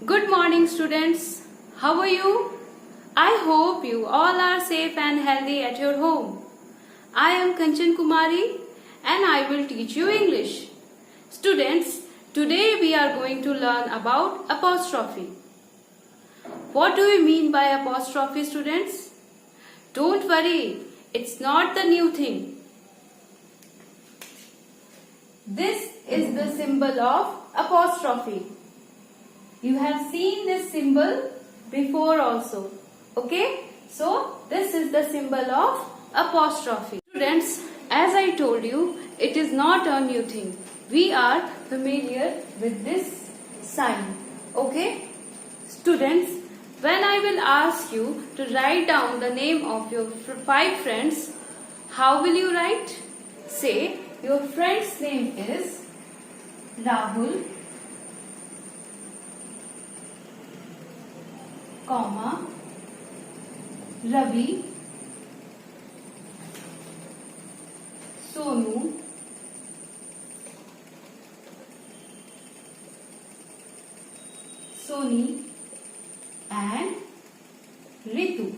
Good morning, students. How are you? I hope you all are safe and healthy at your home. I am Kanchan Kumari and I will teach you English. Students, today we are going to learn about apostrophe. What do you mean by apostrophe, students? Don't worry, it's not the new thing. This is the symbol of apostrophe. You have seen this symbol before also. Okay? So, this is the symbol of apostrophe. Students, as I told you, it is not a new thing. We are familiar with this sign. Okay? Students, when I will ask you to write down the name of your 5 friends, how will you write? Say, your friend's name is Rahul, comma, Ravi, Sonu, Soni and Ritu.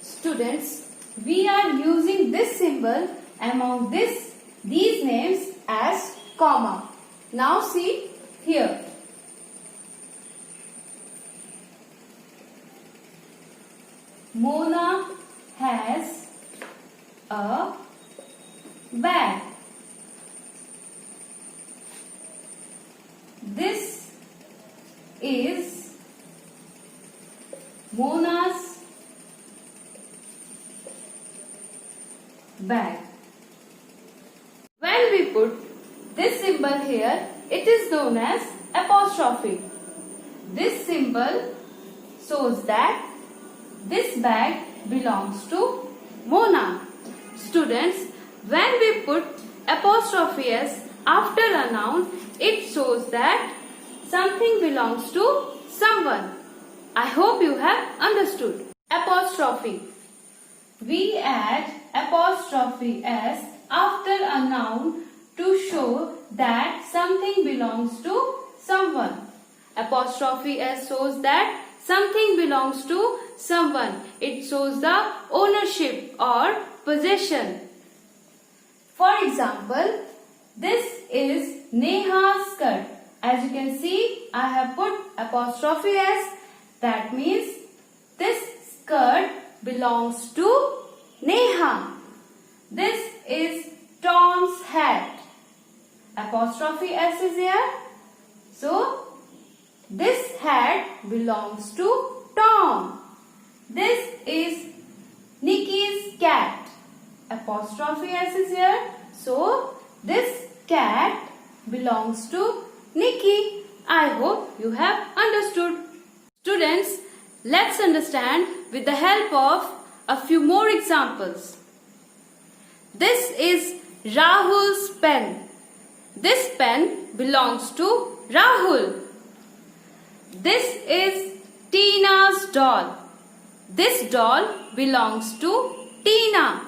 Students, we are using this symbol among these names as comma. Now see here. Mona has a bag. This is Mona's bag. When we put this symbol here, it is known as apostrophe. This symbol shows that this bag belongs to Mona. Students, when we put apostrophe s after a noun, it shows that something belongs to someone. I hope you have understood. Apostrophe. We add apostrophe s after a noun to show that something belongs to someone. Apostrophe s shows that something belongs to someone. It shows the ownership or possession. For example, this is Neha's skirt. As you can see, I have put apostrophe s. That means this skirt belongs to Neha. This is Tom's hat. Apostrophe s is here. So, this hat belongs to Tom. This is Nikki's cat. Apostrophe s is here. So, this cat belongs to Nikki. I hope you have understood. Students, let's understand with the help of a few more examples. This is Rahul's pen. This pen belongs to Rahul. This is Tina's doll. This doll belongs to Tina.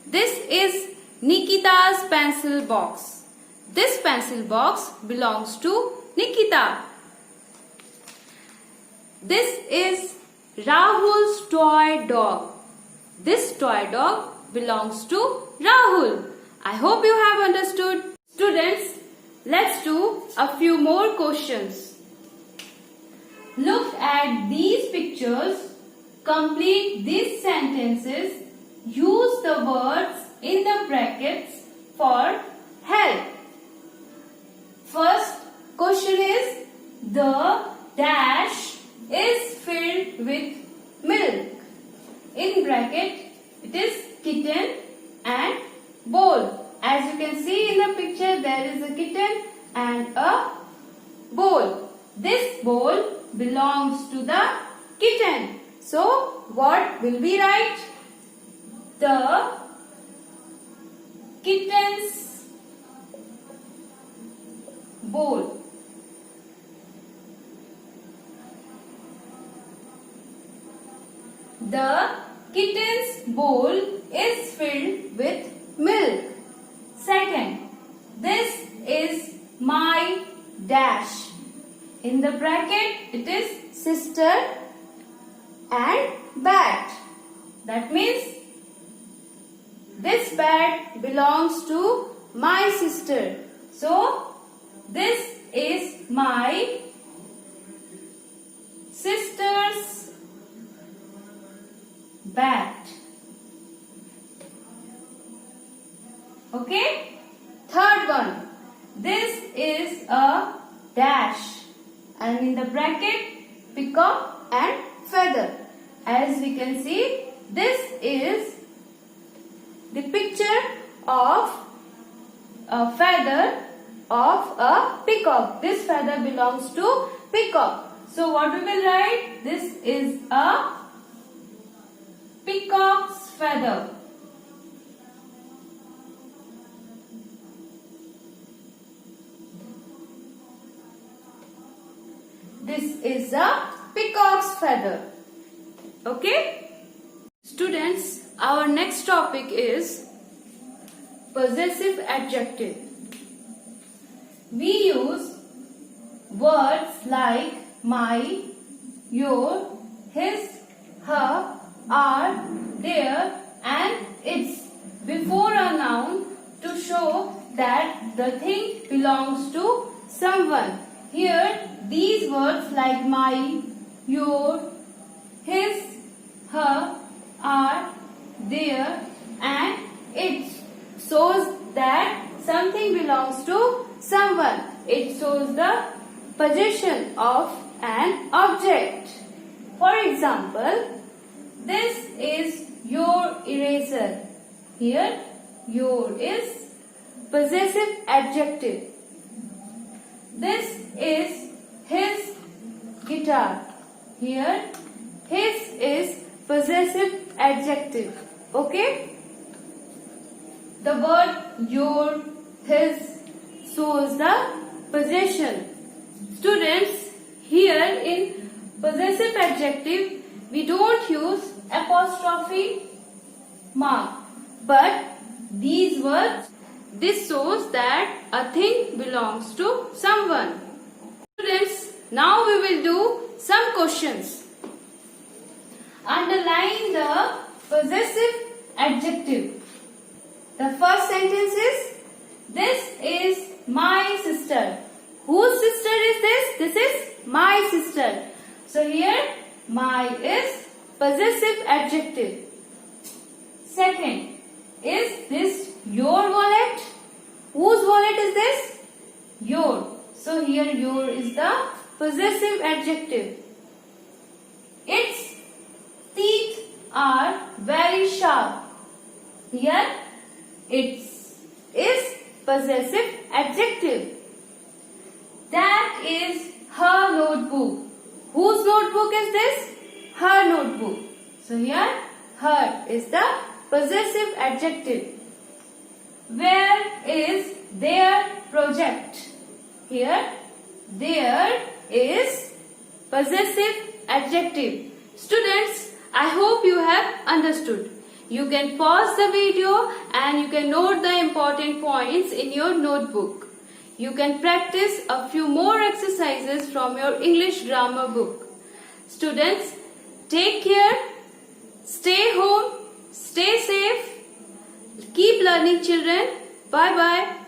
This is Nikita's pencil box. This pencil box belongs to Nikita. This is Rahul's toy dog. This toy dog belongs to Rahul. I hope you have understood. Students, let's do a few more questions. Look at these pictures. Complete these sentences. Use the words in the brackets for help. First question is, the dash is filled with milk. In bracket, it is kitten and bowl. As you can see in the picture, there is a kitten and a bowl. This bowl belongs to the kitten. So, what will we write? The kitten's bowl. The kitten's bowl is filled with milk. Second, this is In the bracket, it is sister and bat. That means this bat belongs to my sister. So, this is my sister's bat. Okay? Third one. This is a dash. And in the bracket, peacock and feather. As we can see, this is the picture of a feather of a peacock. This feather belongs to peacock. So what we will write? This is a peacock's feather. This is a peacock's feather. Okay? Students, our next topic is possessive adjective. We use words like my, your, his, her, our, their and its before a noun to show that the thing belongs to someone. Here, these words like my, your, his, her, our, their and its shows that something belongs to someone. It shows the possession of an object. For example, this is your eraser. Here, your is possessive adjective. This is his guitar. Here, his is possessive adjective. Okay? The word your, his shows the possession. Students, here in possessive adjective, we don't use apostrophe mark. But these words, this shows that a thing belongs to someone. Students, now we will do some questions. Underline the possessive adjective. The first sentence is, this is my sister. Whose sister is this? This is my sister. So here, my is possessive adjective. Second, is this your wallet? Whose wallet is this? Your. So here, your is the possessive adjective. Its teeth are very sharp. Here, its is possessive adjective. That is her notebook. Whose notebook is this? Her notebook. So here, her is the possessive adjective. Where is their project? Here, their is possessive adjective. Students, I hope you have understood. You can pause the video and you can note the important points in your notebook. You can practice a few more exercises from your English grammar book. Students, take care, stay home, stay safe, keep learning children. Bye bye.